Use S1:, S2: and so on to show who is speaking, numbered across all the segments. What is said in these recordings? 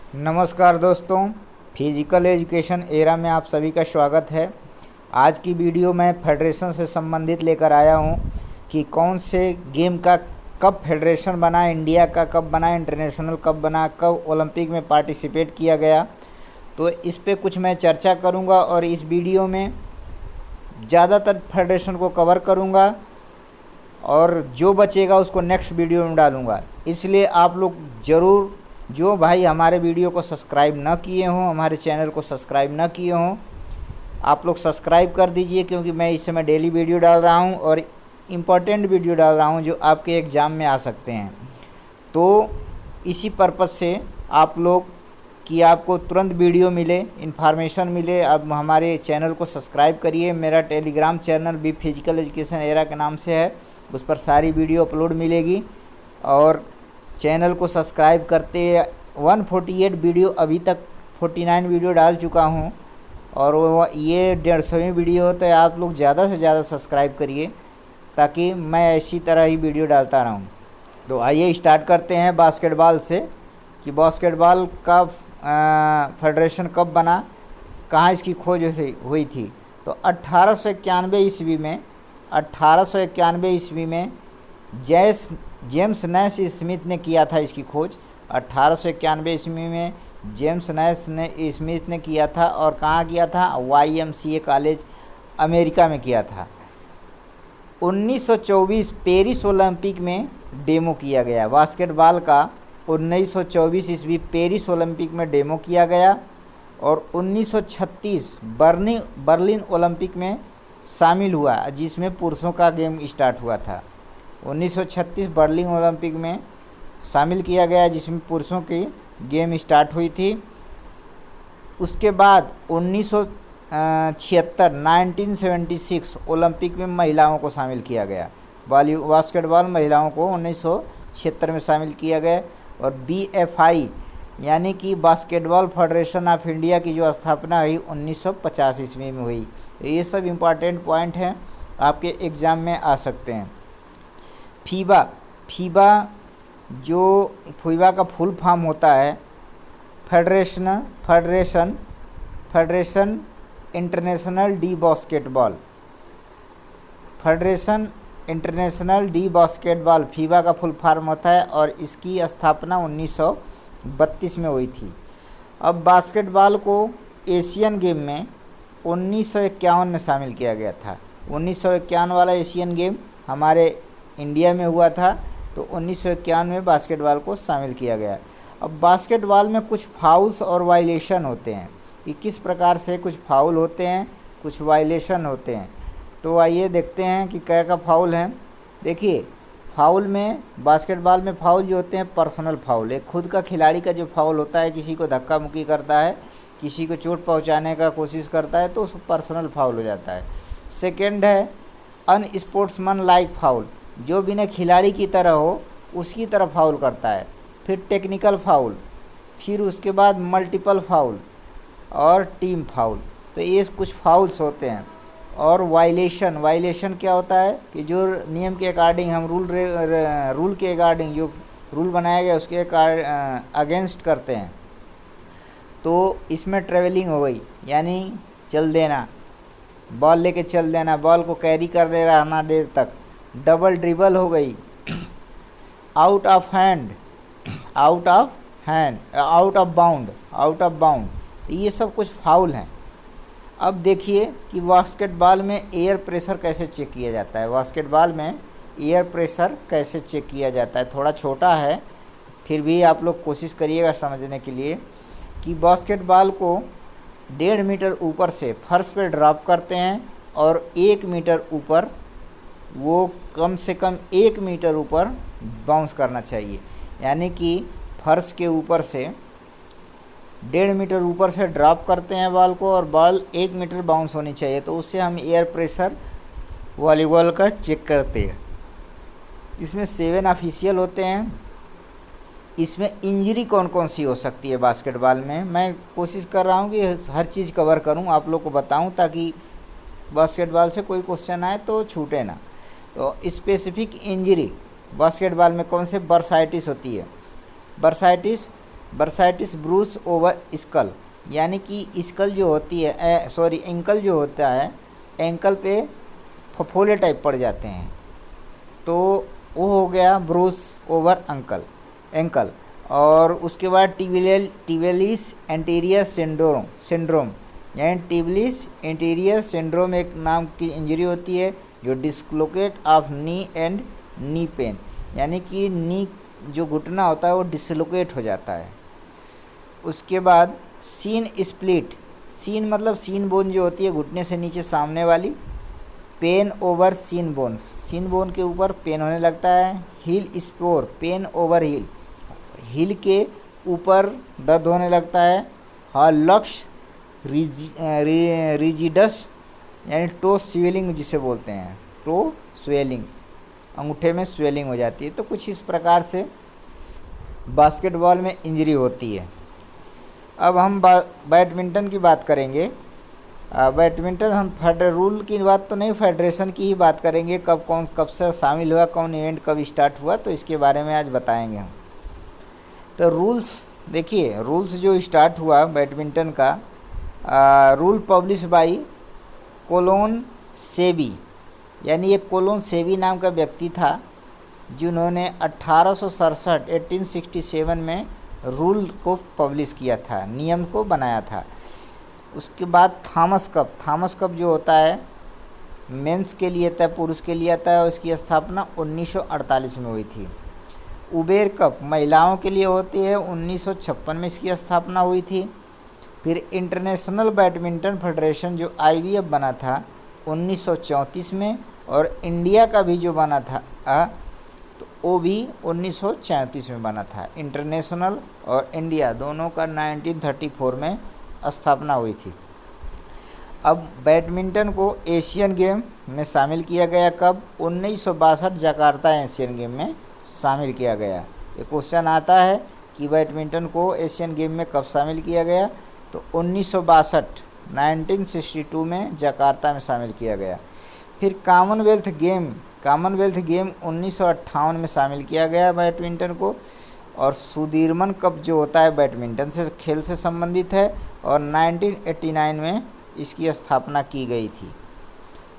S1: नमस्कार दोस्तों, physical education era में आप सभी का स्वागत है। आज की वीडियो मैं फेडरेशन से संबंधित लेकर आया हूं कि कौन से गेम का कब फेडरेशन बना, इंडिया का कब बना, इंटरनेशनल कब बना, कब ओलंपिक में पार्टिसिपेट किया गया। तो इस पे कुछ मैं चर्चा करूंगा और इस वीडियो में ज़्यादातर फेडरेशन को कवर करूंगा और जो बचेगा उसको नेक्स्ट वीडियो में डालूंगा। इसलिए आप लोग ज़रूर, जो भाई हमारे वीडियो को सब्सक्राइब न किए हों, हमारे चैनल को सब्सक्राइब न किए हों, आप लोग सब्सक्राइब कर दीजिए, क्योंकि मैं इस समय डेली वीडियो डाल रहा हूं और इम्पोर्टेंट वीडियो डाल रहा हूं जो आपके एग्ज़ाम में आ सकते हैं। तो इसी पर्पज़ से आप लोग कि आपको तुरंत वीडियो मिले, इन्फॉर्मेशन मिले, अब हमारे चैनल को सब्सक्राइब करिए। मेरा टेलीग्राम चैनल भी फिजिकल एजुकेशन एरा के नाम से है, उस पर सारी वीडियो अपलोड मिलेगी। और चैनल को सब्सक्राइब करते 148 वीडियो, अभी तक 49 वीडियो डाल चुका हूं और वो ये 150वीं वीडियो हो। तो आप लोग ज़्यादा से ज़्यादा सब्सक्राइब करिए ताकि मैं ऐसी तरह ही वीडियो डालता रहूं। तो आइए स्टार्ट करते हैं बास्केटबॉल से कि बास्केटबॉल का फेडरेशन कब बना, कहाँ इसकी खोज हुई थी। तो 1891 ईस्वी में 1891 ईस्वी में जेम्स नैश स्मिथ ने किया था इसकी खोज। 1891 ईस्वी में जेम्स नैश स्मिथ ने किया था और कहाँ किया था? YMCA कॉलेज अमेरिका में किया था। 1924 पेरिस ओलंपिक में डेमो किया गया बास्केटबॉल का। 1924 ईस्वी पेरिस ओलंपिक में डेमो किया गया और 1936 बर्लिन ओलंपिक में शामिल हुआ, जिसमें पुरुषों का गेम स्टार्ट हुआ था। 1936 बर्लिन ओलंपिक में शामिल किया गया, जिसमें पुरुषों की गेम स्टार्ट हुई थी। उसके बाद 1976 ओलंपिक में महिलाओं को शामिल किया गया। बास्केटबॉल महिलाओं को 1976 में शामिल किया गया। और BFI यानी कि बास्केटबॉल फेडरेशन ऑफ इंडिया की जो स्थापना हुई 1950 ईस्वी में हुई। तो ये सब इम्पॉर्टेंट पॉइंट हैं, आपके एग्ज़ाम में आ सकते हैं। फीबा का फुल फॉर्म होता है federation international D basketball. Federation international D basketball FIBA का फुल फॉर्म होता है और इसकी स्थापना 1932 में हुई थी। अब बास्केटबॉल को एशियन गेम में 1951 में शामिल किया गया था। 1951 वाला एशियन गेम हमारे इंडिया में हुआ था, तो 1951 में बास्केटबॉल को शामिल किया गया। अब बास्केटबॉल में कुछ फाउल्स और वायलेशन होते हैं कि किस प्रकार से कुछ फाउल होते हैं, कुछ वायलेशन होते हैं। तो आइए देखते हैं कि क्या का फाउल है। देखिए, फाउल में, बास्केटबॉल में फाउल जो होते हैं पर्सनल फाउल, एक खुद का खिलाड़ी का जो फाउल होता है, किसी को धक्का मुक्की करता है, किसी को चोट पहुंचाने का कोशिश करता है, तो उस पर्सनल फाउल हो जाता है। सेकंड है अनस्पोर्ट्समैन लाइक फाउल, जो बिना खिलाड़ी की तरह हो उसकी तरह फाउल करता है। फिर टेक्निकल फाउल, फिर उसके बाद मल्टीपल फाउल और टीम फाउल। तो ये कुछ फाउल्स होते हैं। और वायलेशन क्या होता है कि जो नियम के अकॉर्डिंग हम रूल के अकॉर्डिंग जो रूल बनाया गया उसके अगेंस्ट करते हैं। तो इसमें ट्रेवलिंग हो गई, यानी चल देना, बॉल लेके चल देना, बॉल को कैरी कर दे रहना देर तक। डबल ड्रिबल हो गई, आउट ऑफ बाउंड, ये सब कुछ फाउल हैं। अब देखिए कि बास्केटबॉल में एयर प्रेशर कैसे चेक किया जाता है। बास्केटबॉल में एयर प्रेशर कैसे चेक किया जाता है, थोड़ा छोटा है, फिर भी आप लोग कोशिश करिएगा समझने के लिए कि बास्केटबॉल को 1.5 मीटर ऊपर से फर्श पे ड्रॉप करते हैं और 1 मीटर ऊपर, वो कम से कम 1 मीटर ऊपर बाउंस करना चाहिए। यानी कि फर्श के ऊपर से 1.5 मीटर ऊपर से ड्रॉप करते हैं बॉल को और बॉल 1 मीटर बाउंस होनी चाहिए। तो उससे हम एयर प्रेशर वॉलीबॉल का चेक करते हैं। इसमें 7 ऑफिशियल होते हैं। इसमें इंजरी कौन कौन सी हो सकती है बास्केटबॉल में, मैं कोशिश कर रहा हूँ कि हर चीज़ कवर करूँ, आप लोग को बताऊँ, ताकि बास्केटबॉल से कोई क्वेश्चन आए तो छूटे ना। तो स्पेसिफिक इंजरी बास्केटबॉल में कौन से बर्साइटिस होती है। Bursitis bursitis bruise over skull, यानी कि स्कल जो होती है सॉरी एंकल जो होता है, एंकल पे फफोले टाइप पड़ जाते हैं, तो वो हो गया ब्रूस ओवर एंकल। और उसके बाद टिबिलिस एंटीरियर सिंड्रोम यानी टिबिलिस एंटीरियर सिंड्रोम एक नाम की इंजरी होती है जो dislocate of knee and knee pain, यानी कि नी जो घुटना होता है वो डिसलोकेट हो जाता है। उसके बाद सीन स्प्लिट, सीन मतलब सीन बोन जो होती है घुटने से नीचे सामने वाली, पेन ओवर सीन बोन के ऊपर पेन होने लगता है। Heel spur, pain over heel के ऊपर दर्द होने लगता है। हॉलक्स रिजिडस यानी टो स्वेलिंग जिसे बोलते हैं, टो स्वेलिंग, अंगूठे में स्वेलिंग हो जाती है। तो कुछ इस प्रकार से बास्केटबॉल में इंजरी होती है। अब हम बैडमिंटन की बात करेंगे। बैडमिंटन हम रूल की बात तो नहीं, फेडरेशन की ही बात करेंगे, कब से शामिल हुआ, कौन इवेंट कब स्टार्ट हुआ, तो इसके बारे में आज बताएंगे हम। तो रूल्स देखिए, रूल्स जो स्टार्ट हुआ बैडमिंटन का, rule publish by Colonel Selby, यानी ये कोलोन सेबी नाम का व्यक्ति था जिन्होंने 1867 में रूल को पब्लिश किया था, नियम को बनाया था। उसके बाद थॉमस कप जो होता है मेंस के लिए आता है, पुरुष के लिए आता है, और इसकी स्थापना 1948 में हुई थी। उबेर कप महिलाओं के लिए होती है, 1956 में इसकी स्थापना हुई थी। फिर इंटरनेशनल बैडमिंटन फेडरेशन जो IBF बना था 1934 में, और इंडिया का भी जो बना था तो वो भी 1934 में बना था। इंटरनेशनल और इंडिया दोनों का 1934 में स्थापना हुई थी। अब बैडमिंटन को एशियन गेम में शामिल किया गया कब? 1962 जकार्ता एशियन गेम में शामिल किया गया। ये क्वेश्चन आता है कि बैडमिंटन को एशियन गेम में कब शामिल किया गया, तो 1962 में जकार्ता में शामिल किया गया। फिर कॉमनवेल्थ गेम 1958 में शामिल किया गया बैडमिंटन को। और सुदीरमन कप जो होता है बैडमिंटन से खेल से संबंधित है, और 1989 में इसकी स्थापना की गई थी।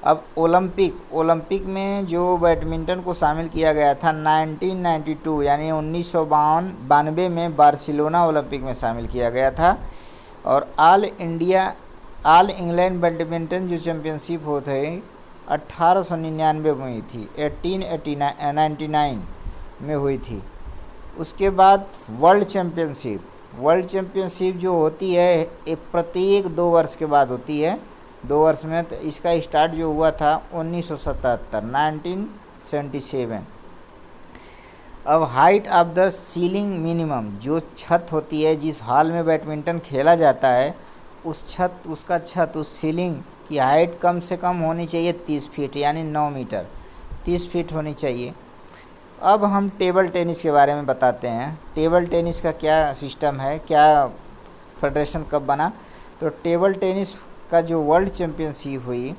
S1: अब ओलंपिक में जो बैडमिंटन को शामिल किया गया था 1992 यानी 1992 में बार्सिलोना ओलंपिक में शामिल किया गया था। और ऑल इंग्लैंड बैडमिंटन जो चैम्पियनशिप होते हैं 1899 में हुई थी, 1899 में हुई थी। उसके बाद वर्ल्ड चैम्पियनशिप जो होती है प्रत्येक 2 वर्ष के बाद होती है, 2 वर्ष में। तो इसका स्टार्ट जो हुआ था 1977। अब height of the ceiling minimum, जो छत होती है जिस हॉल में बैडमिंटन खेला जाता है उस सीलिंग की हाइट कम से कम होनी चाहिए 30 फीट यानी 9 मीटर 30 फीट होनी चाहिए। अब हम टेबल टेनिस के बारे में बताते हैं। टेबल टेनिस का क्या सिस्टम है, क्या फेडरेशन कब बना? तो टेबल टेनिस का जो वर्ल्ड चैम्पियनशिप हुई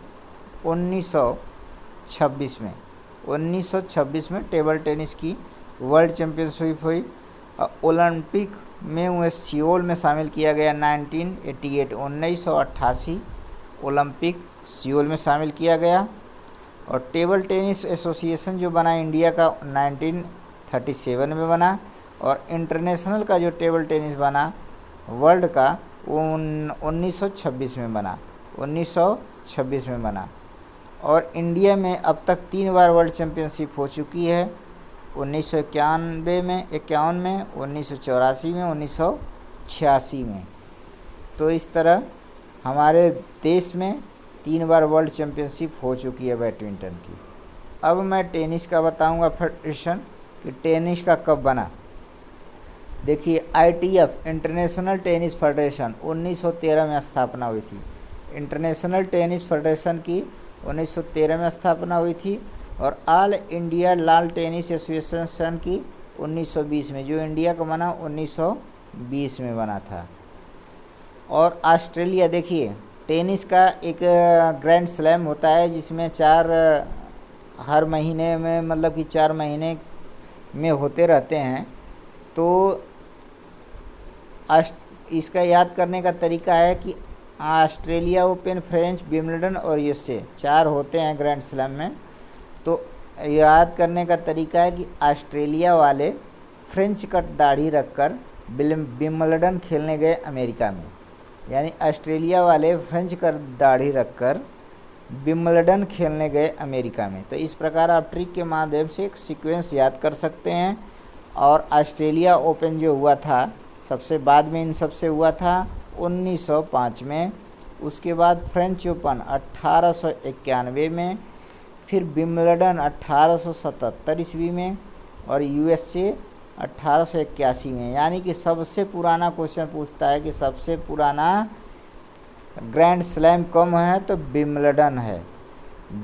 S1: 1926 में टेबल टेनिस की वर्ल्ड चैम्पियनशिप हुई। ओलंपिक में वह सियोल में शामिल किया गया 1988 ओलंपिक सियोल में शामिल किया गया। और टेबल टेनिस एसोसिएशन जो बना इंडिया का 1937 में बना। और इंटरनेशनल का जो टेबल टेनिस बना वर्ल्ड का 1926 में बना। और इंडिया में अब तक 3 बार वर्ल्ड चैम्पियनशिप हो चुकी है, 1951 में, 1984 में, 1986 में। तो इस तरह हमारे देश में 3 बार वर्ल्ड चैम्पियनशिप हो चुकी है बैडमिंटन की। अब मैं टेनिस का बताऊंगा फेडरेशन कि टेनिस का कब बना। देखिए ITF इंटरनेशनल टेनिस फेडरेशन 1913 में स्थापना हुई थी। इंटरनेशनल टेनिस फेडरेशन की 1913 में स्थापना हुई थी। और ऑल इंडिया लाल टेनिस एसोसिएशन की 1920 में, जो इंडिया का बना 1920 में बना था। और ऑस्ट्रेलिया, देखिए टेनिस का एक ग्रैंड स्लैम होता है जिसमें हर महीने में, मतलब कि 4 महीने में होते रहते हैं। तो इसका याद करने का तरीका है कि ऑस्ट्रेलिया ओपन, फ्रेंच, विंबलडन और यूएसए 4 होते हैं ग्रैंड स्लैम में। तो याद करने का तरीका है कि ऑस्ट्रेलिया वाले फ्रेंच कट दाढ़ी रखकर विंबलडन खेलने गए अमेरिका में, यानी ऑस्ट्रेलिया वाले फ्रेंच कट दाढ़ी रखकर विंबलडन खेलने गए अमेरिका में। तो इस प्रकार आप ट्रिक के माध्यम से एक सीक्वेंस याद कर सकते हैं। और ऑस्ट्रेलिया ओपन जो हुआ था सबसे बाद में इन सबसे हुआ था 1905 में, उसके बाद फ्रेंच ओपन 1891 में, फिर विंबलडन 1877 ईस्वी में और यूएसए 1881 में। यानी कि सबसे पुराना क्वेश्चन पूछता है कि सबसे पुराना ग्रैंड स्लैम कम है तो विंबलडन है।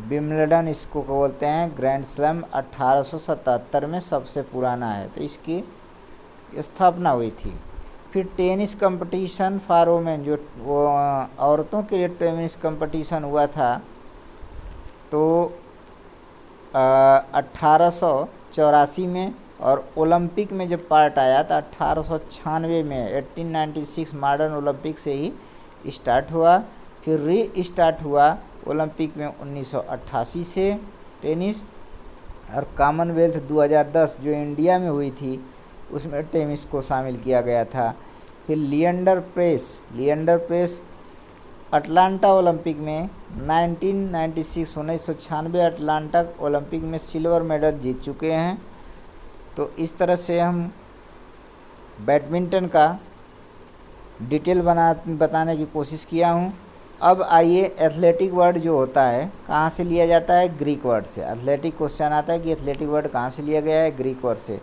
S1: विंबलडन इसको बोलते हैं ग्रैंड स्लैम, 1877 में सबसे पुराना है, तो इसकी स्थापना हुई थी। फिर टेनिस कंपटीशन फॉर वुमेन, जो औरतों के लिए टेनिस कंपटीशन हुआ था, तो 1884 में, और ओलंपिक में जब पार्ट आया था 1896 में, 1896 मॉडर्न ओलंपिक से ही स्टार्ट हुआ। फिर री स्टार्ट हुआ ओलंपिक में 1988 से टेनिस। और कॉमनवेल्थ 2010 जो इंडिया में हुई थी उसमें टेनिस को शामिल किया गया था। फिर लिएंडर प्रेस अटलांटा ओलंपिक में 1996 अटलांटा ओलंपिक में सिल्वर मेडल जीत चुके हैं। तो इस तरह से हम बैडमिंटन का डिटेल बताने की कोशिश किया हूँ। अब आइए, एथलेटिक वर्ड जो होता है कहाँ से लिया जाता है? ग्रीक वर्ड से। एथलेटिक क्वेश्चन आता है कि एथलेटिक वर्ड कहाँ से लिया गया है? ग्रीक वर्ड से।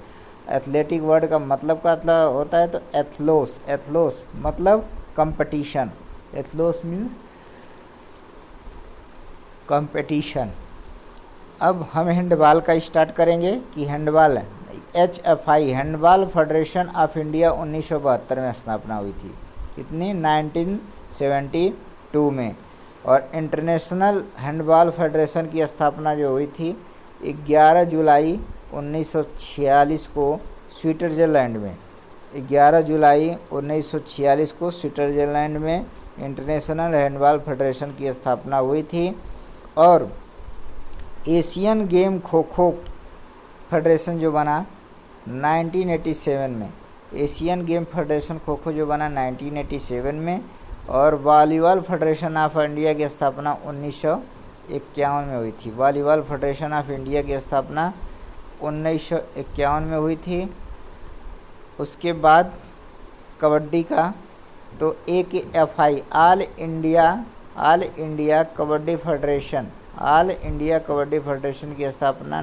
S1: एथलेटिक वर्ड का मतलब का होता है तो एथलोस मतलब कंपटीशन। एथलोस means competition. अब हम हैंडबॉल का स्टार्ट करेंगे कि handball HFI handball federation of India 1972 में स्थापना हुई थी। कितनी? 1972 में। और इंटरनेशनल हैंडबॉल फेडरेशन की स्थापना जो हुई थी 11 जुलाई 1946 को स्विट्ज़रलैंड में। 11 जुलाई 1946 को स्विट्ज़रलैंड में इंटरनेशनल हैंडबॉल फेडरेशन की स्थापना हुई थी। और Asian game kho kho federation जो बना 1987 में, Asian game federation kho kho जो बना 1987 में। और वॉलीबॉल फेडरेशन ऑफ इंडिया की स्थापना 1951 में हुई थी। वॉलीबॉल फेडरेशन ऑफ इंडिया की स्थापना 1951 में हुई थी। उसके बाद कबड्डी का तो AKFI all India kabaddi federation की स्थापना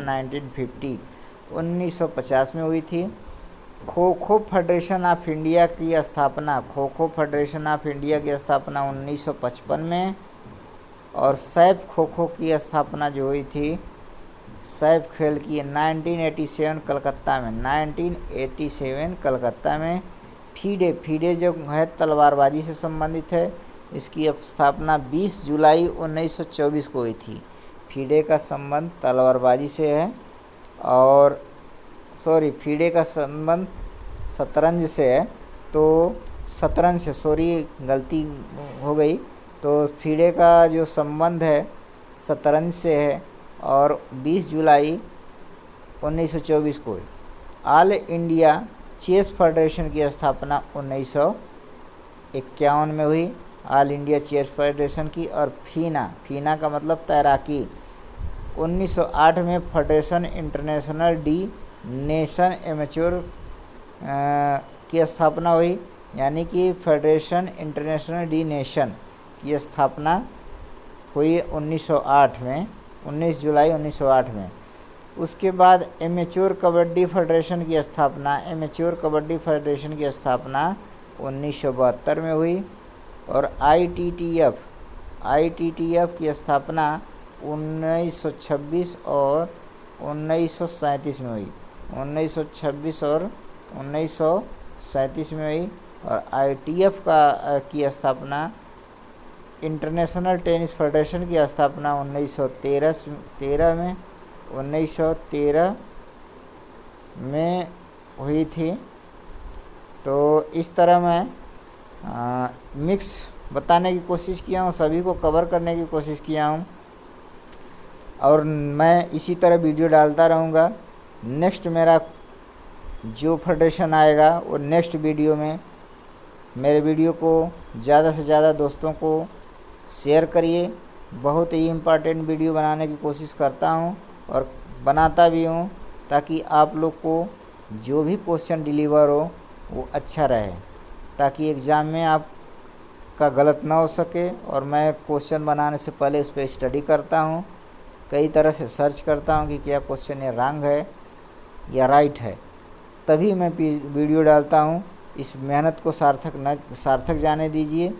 S1: 1950 में हुई थी। Kho kho federation of India की स्थापना 1955 में। और सैफ खो खो की स्थापना जो हुई थी, सैफ खेल की 1987 कलकत्ता में। फीडे जो है तलवारबाजी से संबंधित है, इसकी स्थापना 20 जुलाई 1924 को हुई थी। फीडे का संबंध तलवारबाजी से है, और फीडे का संबंध शतरंज से है, तो शतरंज से गलती हो गई। तो फीडे का जो संबंध है शतरंज से है, और 20 जुलाई 1924 को ऑल इंडिया चेस फेडरेशन की स्थापना 1951 में हुई, ऑल इंडिया चेस फेडरेशन की। और फीना का मतलब तैराकी 1908 में federation international D nation amateur की स्थापना हुई, यानी कि फेडरेशन इंटरनेशनल डी नेशन की स्थापना हुई 19 जुलाई 1908 में। उसके बाद एमेच्योर कबड्डी फेडरेशन की स्थापना 1972 में हुई। और ITTF की स्थापना 1926 और 1937 में हुई। 1926 और 1937 में हुई। और ITF की स्थापना इंटरनेशनल टेनिस फेडरेशन की स्थापना 1913 में हुई थी। तो इस तरह मैं मिक्स बताने की कोशिश किया हूँ, सभी को कवर करने की कोशिश किया हूँ और मैं इसी तरह वीडियो डालता रहूँगा। नेक्स्ट मेरा जो फेडरेशन आएगा वो नेक्स्ट वीडियो में, मेरे वीडियो को ज़्यादा से ज़्यादा दोस्तों को शेयर करिए। बहुत ही इम्पोर्टेंट वीडियो बनाने की कोशिश करता हूँ और बनाता भी हूँ, ताकि आप लोग को जो भी क्वेश्चन डिलीवर हो वो अच्छा रहे, ताकि एग्ज़ाम में आप का गलत ना हो सके। और मैं क्वेश्चन बनाने से पहले उस पर स्टडी करता हूँ, कई तरह से सर्च करता हूँ कि क्या क्वेश्चन ये रॉन्ग है या राइट है, तभी मैं वीडियो डालता हूँ। इस मेहनत को सार्थक जाने दीजिए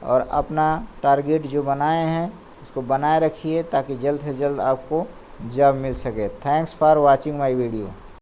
S1: और अपना टारगेट जो बनाए हैं उसको बनाए रखिए, ताकि जल्द से जल्द आपको जॉब मिल सके। Thanks for watching my video.